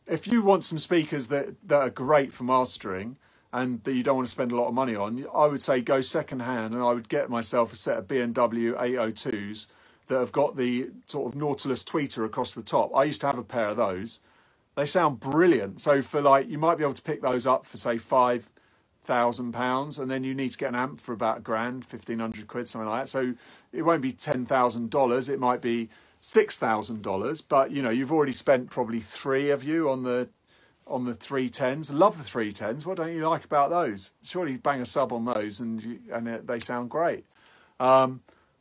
If you want some speakers that are great for mastering and that you don't want to spend a lot of money on, I would say go second hand and I would get myself a set of B&W 802s that have got the sort of Nautilus tweeter across the top. I used to have a pair of those. They sound brilliant. So for like, you might be able to pick those up for say £5,000 and then you need to get an amp for about £1,000, 1,500 quid, something like that. So it won't be $10,000. It might be $6,000, but you know, you've already spent probably three of you on the 310s. Love the 310s. What don't you like about those? Surely you bang a sub on those and they sound great.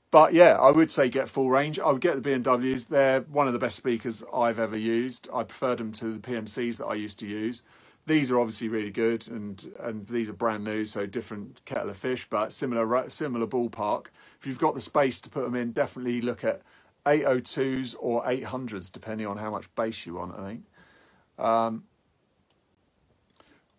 But yeah, I would say get full range. I would get the B&Ws. They're one of the best speakers I've ever used. I preferred them to the PMCs that I used to use. These are obviously really good, and these are brand new, so different kettle of fish, but similar ballpark. If you've got the space to put them in, definitely look at 802s or 800s, depending on how much bass you want, I think.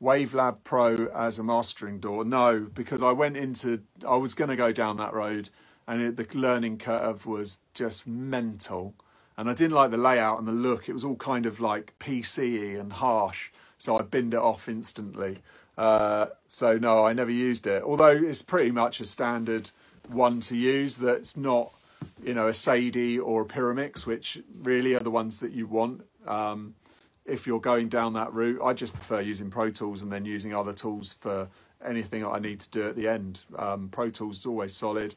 Wavelab Pro as a mastering DAW. No, because I was going to go down that road, and the learning curve was just mental. And I didn't like the layout and the look. It was all kind of like PC-y and harsh. So I binned it off instantly. So no, I never used it. Although it's pretty much a standard one to use that's not, you know, a Sadie or a Pyramix, which really are the ones that you want. If you're going down that route, I just prefer using Pro Tools and then using other tools for anything that I need to do at the end. Pro Tools is always solid.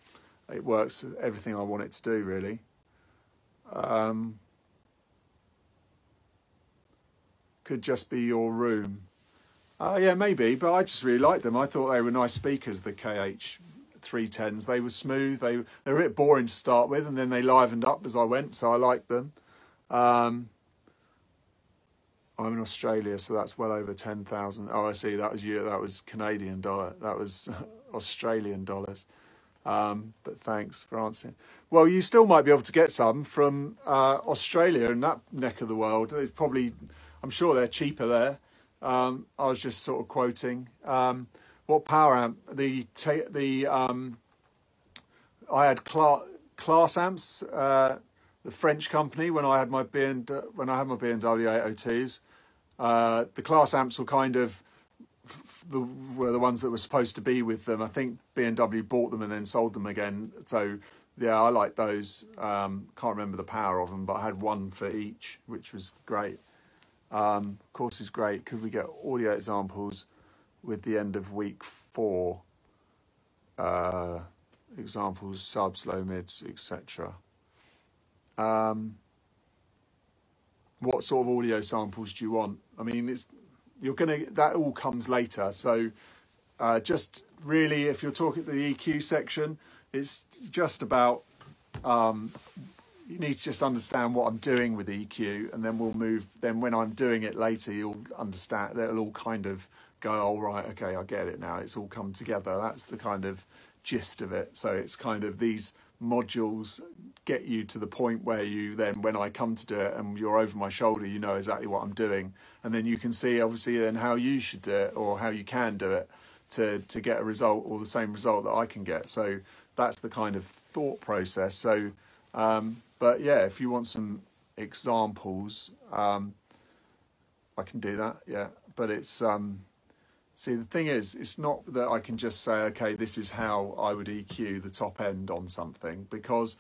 It works everything I want it to do, really. Could just be your room. Yeah, maybe, but I just really liked them. I thought they were nice speakers, the KH 310s. They were smooth. They were a bit boring to start with, and then they livened up as I went, so I liked them. I'm in Australia, so that's well over 10,000. Oh, I see. That was you. That was Canadian dollar. That was Australian dollars. But thanks for answering. Well, you still might be able to get some from Australia and that neck of the world. It's probably, I'm sure they're cheaper there. I was just sort of quoting. What power amp? I had class amps, the French company, when I had my B&W 802s. The class amps were kind of were the ones that were supposed to be with them. I think B&W bought them and then sold them again. So yeah, I like those. Can't remember the power of them, but I had one for each, which was great. Of course, is great. Could we get audio examples with the end of week 4. Examples, subs, low mids, etc. What sort of audio samples do you want? I mean, that all comes later. So just really, if you're talking the EQ section, it's just about, you need to just understand what I'm doing with EQ, and then we'll move. Then when I'm doing it later, you'll understand, that'll all kind of go, oh, right, okay, I get it now. It's all come together. That's the kind of gist of it. So it's kind of these modules get you to the point where you then, when I come to do it and you're over my shoulder, you know exactly what I'm doing. And then you can see, obviously, then how you should do it, or how you can do it to get a result, or the same result that I can get. So that's the kind of thought process. So, but yeah, if you want some examples, I can do that, yeah. But it's, see, the thing is, it's not that I can just say, okay, this is how I would EQ the top end on something, because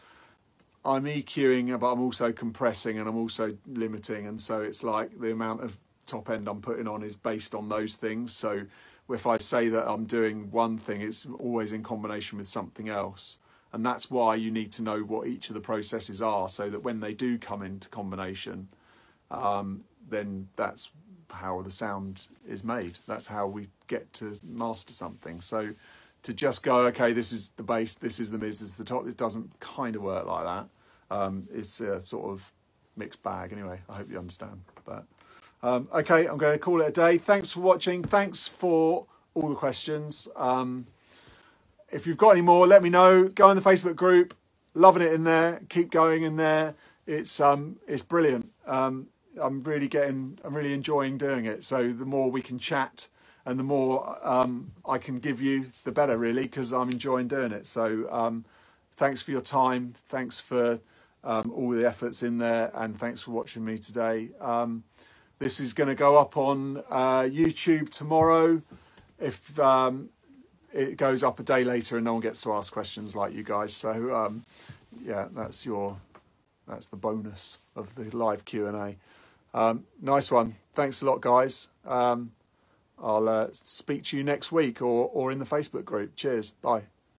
I'm EQing, but I'm also compressing and I'm also limiting. And so it's like the amount of top end I'm putting on is based on those things. So if I say that I'm doing one thing, it's always in combination with something else. And that's why you need to know what each of the processes are, so that when they do come into combination, then that's how the sound is made. That's how we get to master something. So to just go, okay, this is the bass, this is the mids, this is the top, it doesn't kind of work like that. It's a sort of mixed bag anyway. I hope you understand. But okay, I'm going to call it a day. Thanks for watching. Thanks for all the questions. If you've got any more, let me know. Go in the Facebook group. Loving it in there. Keep going in there. It's brilliant. I'm really enjoying doing it. So the more we can chat and the more I can give you, the better, really, because I'm enjoying doing it. So thanks for your time. Thanks for all the efforts in there, and thanks for watching me today. This is going to go up on YouTube tomorrow. If it goes up a day later and no one gets to ask questions like you guys. So yeah, that's the bonus of the live Q&A. Nice one. Thanks a lot, guys. I'll speak to you next week or in the Facebook group. Cheers. Bye.